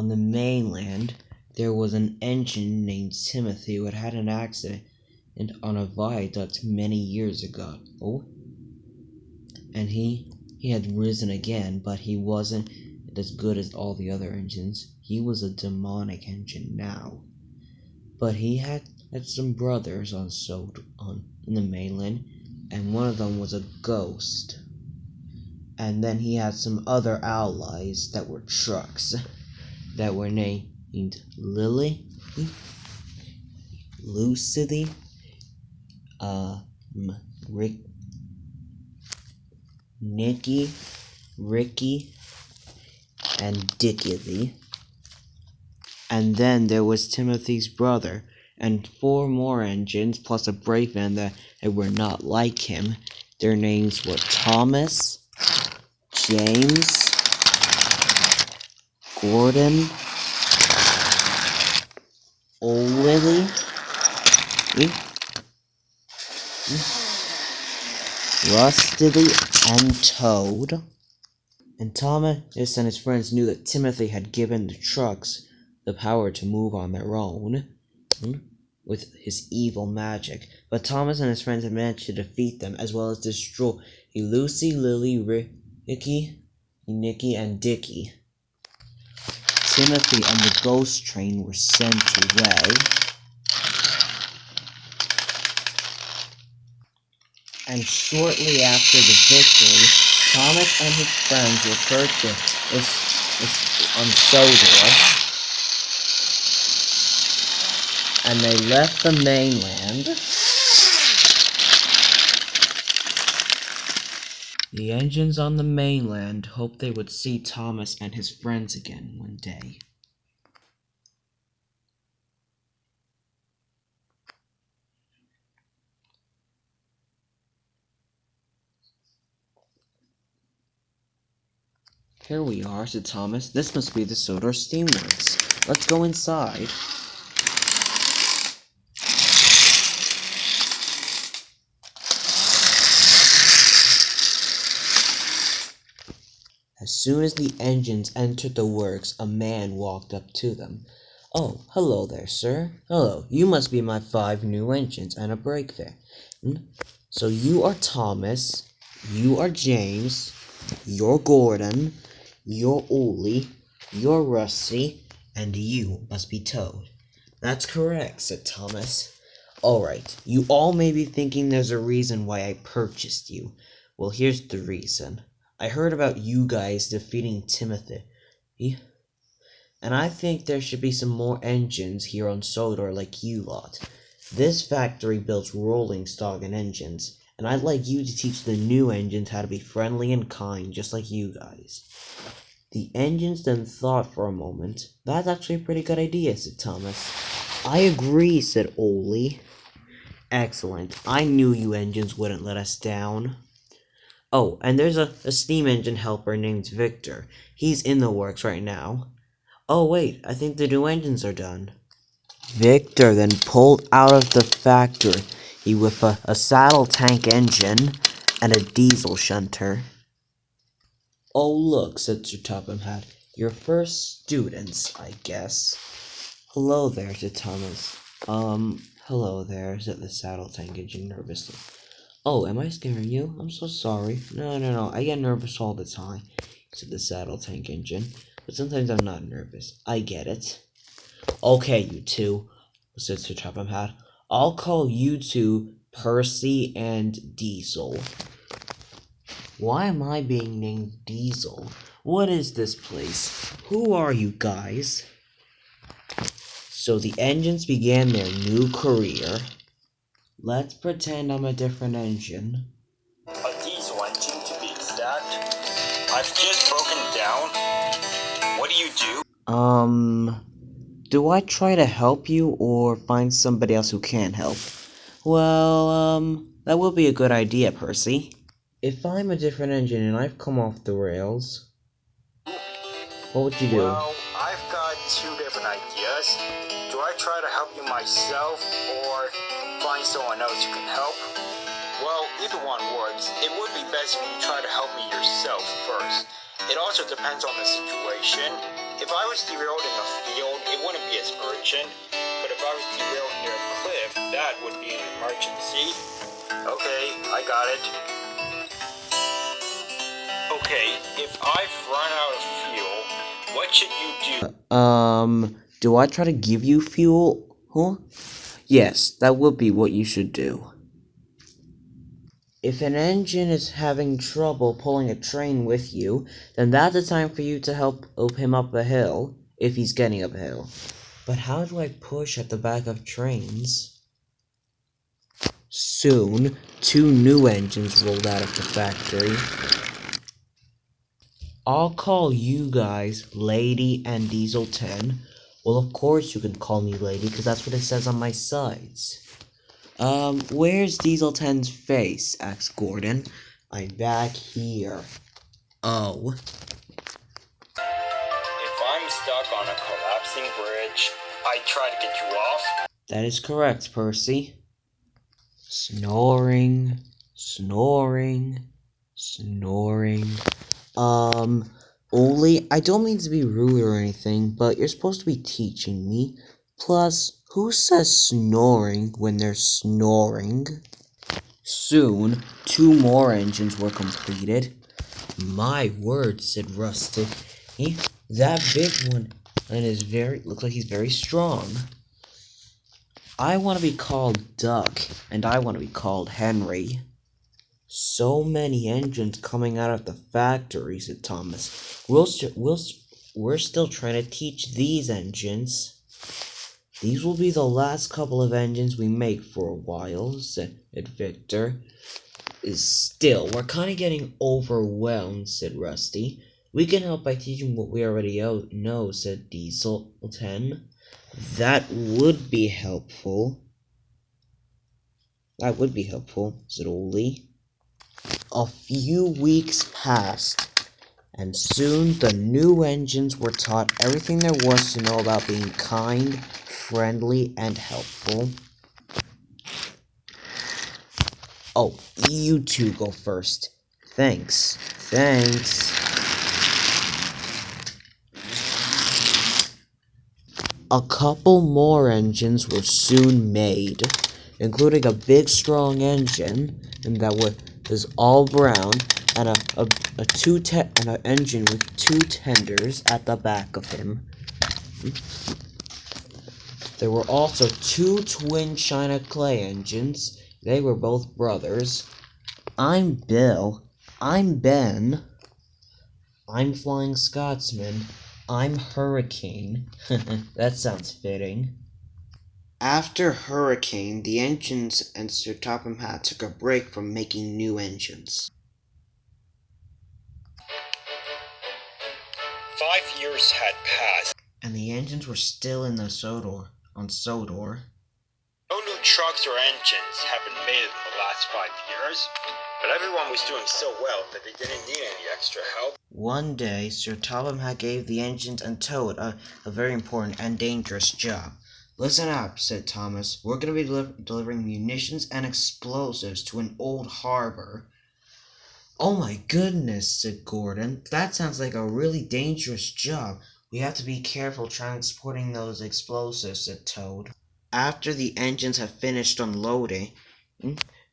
on the mainland, there was an engine named Timothy who had had an accident on a viaduct many years ago. And he had risen again, but he wasn't as good as all the other engines. He was a demonic engine now. But he had some brothers in the mainland, and one of them was a ghost. And then he had some other allies that were trucks that were named Lily, Lucidity, Nicky, Ricky, and Dickily. And then there was Timothy's brother, and 4 more engines, plus a brake van that were not like him. Their names were Thomas, James, Gordon, Olily, Rustily, and Toad. And Thomas and his friends knew that Timothy had given the trucks the power to move on their own with his evil magic. But Thomas and his friends had managed to defeat them, as well as destroy Lucy, Lily, Ricky, Nicky, and Dicky. Timothy and the ghost train were sent away. And shortly after the victory, Thomas and his friends referred to on Sodor, and they left the mainland. The engines on the mainland hoped they would see Thomas and his friends again one day. Here we are, said Thomas. This must be the Sodor Steamworks. Let's go inside. As soon as the engines entered the works, a man walked up to them. Oh, hello there, sir. Hello, you must be my 5 new engines and a brake van. So you are Thomas, you are James, you're Gordon, you're Ollie, you're Rusty, and you must be Toad. That's correct, said Thomas. Alright, you all may be thinking there's a reason why I purchased you. Well, here's the reason. I heard about you guys defeating Timothy, and I think there should be some more engines here on Sodor like you lot. This factory builds rolling stock and engines, and I'd like you to teach the new engines how to be friendly and kind, just like you guys. The engines then thought for a moment. That's actually a pretty good idea, said Thomas. I agree, said Ollie. Excellent. I knew you engines wouldn't let us down. Oh, and there's a steam engine helper named Victor. He's in the works right now. Oh wait, I think the new engines are done. Victor then pulled out of the factory with a saddle tank engine and a diesel shunter. Oh look, said Sir Topham Hatt. Your first students, I guess. Hello there, said Thomas. Hello there, said the saddle tank engine nervously. Oh, am I scaring you? I'm so sorry. No, I get nervous all the time, said the saddle tank engine. But sometimes I'm not nervous. I get it. Okay, you two, said Sir Topham Hatt. I'll call you two Percy and Diesel. Why am I being named Diesel? What is this place? Who are you guys? So the engines began their new career. Let's pretend I'm a different engine. A diesel engine, to be exact. I've just broken down. What do you do? Do I try to help you or find somebody else who can help? Well, that would be a good idea, Percy. If I'm a different engine and I've come off the rails, what would you do? Well, I've got 2 different ideas. Do I try to help you myself or find someone else who can help? Well, either one works. It would be best if you try to help me yourself first. It also depends on the situation. If I was derailed in a field, it wouldn't be as urgent. But if I was derailed near a cliff, that would be an emergency. Okay, I got it. Okay, if I've run out of fuel, what should you do? Do I try to give you fuel? Huh? Yes, that would be what you should do. If an engine is having trouble pulling a train with you, then that's the time for you to help him up a hill, if he's getting up a hill. But how do I push at the back of trains? Soon, 2 new engines rolled out of the factory. I'll call you guys Lady and Diesel 10. Well, of course you can call me Lady, because that's what it says on my sides. Where's Diesel 10's face? Asked Gordon. I'm back here. Oh. If I'm stuck on a collapsing bridge, I try to get you off. That is correct, Percy. Snoring, snoring, snoring. Oli, I don't mean to be rude or anything, but you're supposed to be teaching me. Plus, who says snoring when they're snoring? Soon, 2 more engines were completed. My word, said Rusty. That big one and looks like he's very strong. I want to be called Duck, and I want to be called Henry. So many engines coming out of the factory, said Thomas. We're still trying to teach these engines. These will be the last couple of engines we make for a while, said Victor. Still, we're kind of getting overwhelmed, said Rusty. We can help by teaching what we already know, said Diesel 10. That would be helpful. That would be helpful, said Oli. A few weeks passed, and soon the new engines were taught everything there was to know about being kind, friendly, and helpful. Oh, you two go first. Thanks. A couple more engines were soon made, including a big strong engine, and that was all brown, and an engine with 2 tenders at the back of him. There were also 2 twin China clay engines. They were both brothers. I'm Bill. I'm Ben. I'm Flying Scotsman. I'm Hurricane. That sounds fitting. After Hurricane, the engines and Sir Topham Hatt took a break from making new engines. 5 years had passed, And the engines were still in on Sodor. No new trucks or engines have been made in the last 5 years, but everyone was doing so well that they didn't need any extra help. One day, Sir Topham Hatt gave the engines and Toad a very important and dangerous job. Listen up, said Thomas. We're going to be delivering munitions and explosives to an old harbor. Oh my goodness, said Gordon. That sounds like a really dangerous job. We have to be careful transporting those explosives, said Toad. After the engines had finished unloading,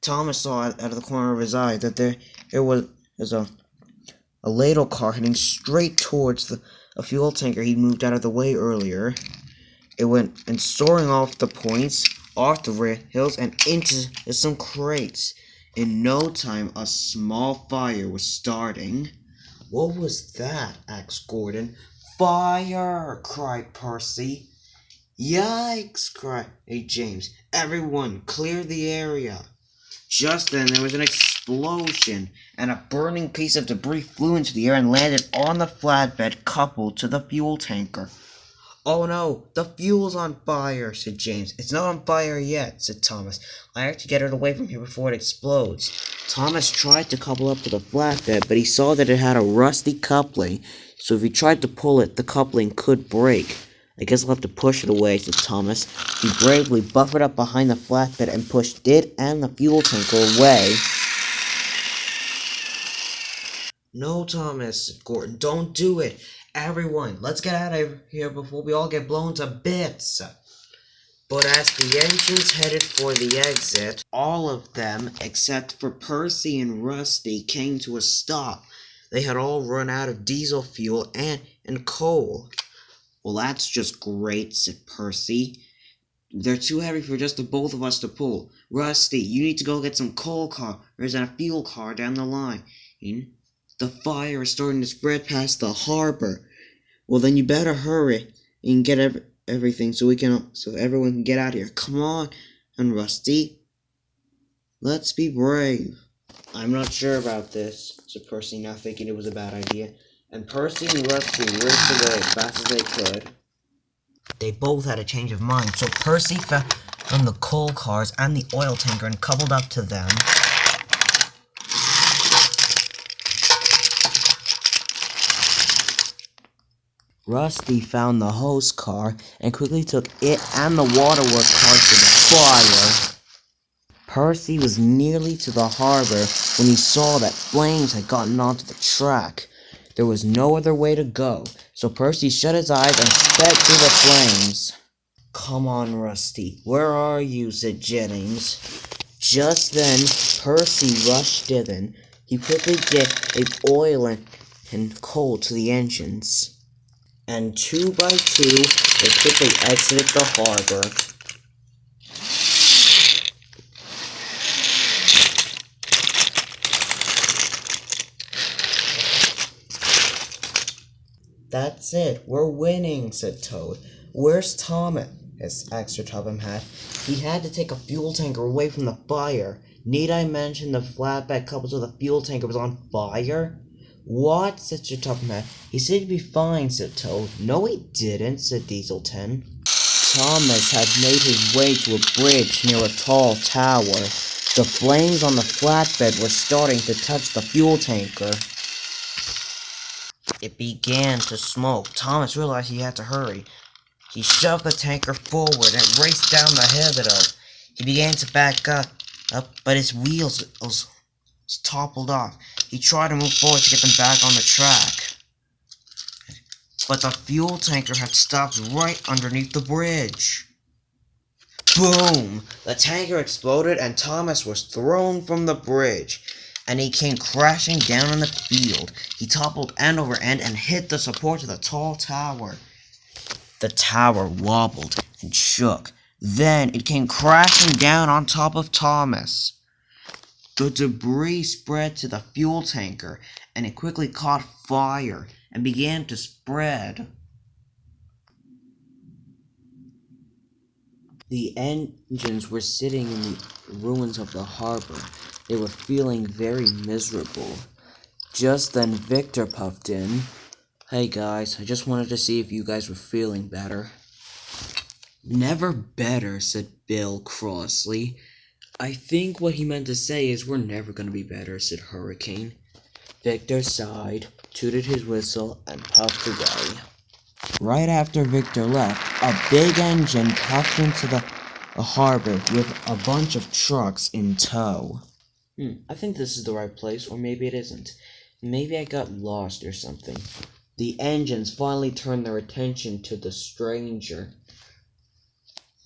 Thomas saw out of the corner of his eye that there was a ladle car heading straight towards a fuel tanker he'd moved out of the way earlier. It went and soaring off the points, off the hills, and into some crates. In no time, a small fire was starting. What was that? Asked Gordon. Fire! Cried Percy. Yikes! Cried James. Everyone, clear the area. Just then, there was an explosion, and a burning piece of debris flew into the air and landed on the flatbed coupled to the fuel tanker. Oh no, the fuel's on fire, said James. It's not on fire yet, said Thomas. I have to get it away from here before it explodes. Thomas tried to couple up to the flatbed, but he saw that it had a rusty coupling, so if he tried to pull it, the coupling could break. I guess I'll have to push it away, said Thomas. He bravely buffered up behind the flatbed and pushed it and the fuel tanker away. No, Thomas, Gordon, don't do it. Everyone, let's get out of here before we all get blown to bits. But as the engines headed for the exit, all of them, except for Percy and Rusty, came to a stop. They had all run out of diesel fuel and coal. Well, that's just great, said Percy. They're too heavy for just the both of us to pull. Rusty, you need to go get some coal cars and a fuel car down the line. The fire is starting to spread past the harbor. Well, then you better hurry and get everything so everyone can get out of here. Come on, and Rusty, let's be brave. I'm not sure about this, said Percy, now thinking it was a bad idea. And Percy and Rusty raced away as fast as they could. They both had a change of mind, so Percy found the coal cars and the oil tanker and coupled up to them. Rusty found the hose car and quickly took it and the waterworks car to the fire. Percy was nearly to the harbor when he saw that flames had gotten onto the track. There was no other way to go, so Percy shut his eyes and sped through the flames. Come on, Rusty, where are you? Said Jennings. Just then, Percy rushed in. He quickly gave oil and coal to the engines. And 2 by 2, they quickly exited the harbor. That's it, we're winning, said Toad. Where's Thomas? asked Sir Topham Hatt. He had to take a fuel tanker away from the fire. Need I mention the flatbed coupled with the fuel tanker was on fire? What? Said Sir Topham Hatt. He said he'd be fine, said Toad. No, he didn't, said Dieselton. Thomas had made his way to a bridge near a tall tower. The flames on the flatbed were starting to touch the fuel tanker. It began to smoke. Thomas realized he had to hurry. He shoved the tanker forward and raced down the hill. He began to back up, but his wheels toppled off. He tried to move forward to get them back on the track. But the fuel tanker had stopped right underneath the bridge. Boom! The tanker exploded and Thomas was thrown from the bridge. And he came crashing down on the field. He toppled end over end and hit the support of the tall tower. The tower wobbled and shook. Then it came crashing down on top of Thomas. The debris spread to the fuel tanker, and it quickly caught fire and began to spread. The engines were sitting in the ruins of the harbor. They were feeling very miserable. Just then Victor puffed in. Hey guys, I just wanted to see if you guys were feeling better. Never better, said Bill crossly. I think what he meant to say is we're never going to be better, said Hurricane. Victor sighed, tooted his whistle, and puffed away. Right after Victor left, a big engine puffed into the harbor with a bunch of trucks in tow. I think this is the right place, or maybe it isn't. Maybe I got lost or something. The engines finally turned their attention to the stranger.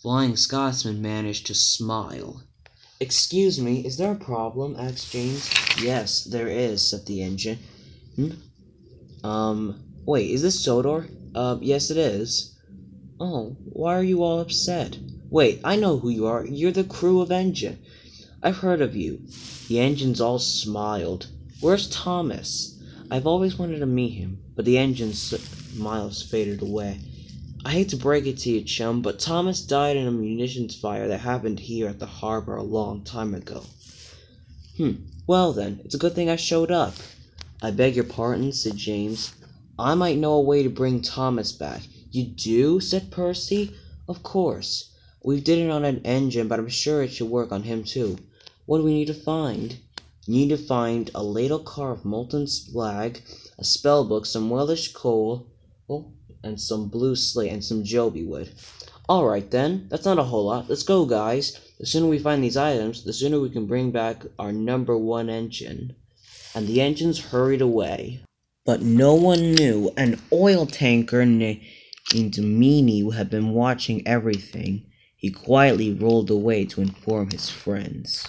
Flying Scotsman managed to smile. Excuse me, is there a problem? Asked James. Yes, there is, said the engine. Wait, is this Sodor? Yes it is. Oh, why are you all upset? Wait, I know who you are. You're the crew of engine. I've heard of you. The engines all smiled. Where's Thomas? I've always wanted to meet him, but the engine's smiles faded away. I hate to break it to you, chum, but Thomas died in a munitions fire that happened here at the harbor a long time ago. Well then, it's a good thing I showed up. I beg your pardon, said James. I might know a way to bring Thomas back. You do? Said Percy. Of course. We did it on an engine, but I'm sure it should work on him too. What do we need to find? You need to find a ladle car of molten slag, a spellbook, some Welsh coal, and some blue slate, and some Joby wood. Alright then, that's not a whole lot. Let's go, guys. The sooner we find these items, the sooner we can bring back our #1 engine. and the engines hurried away. But no one knew an oil tanker named Meanie had been watching everything. He quietly rolled away to inform his friends.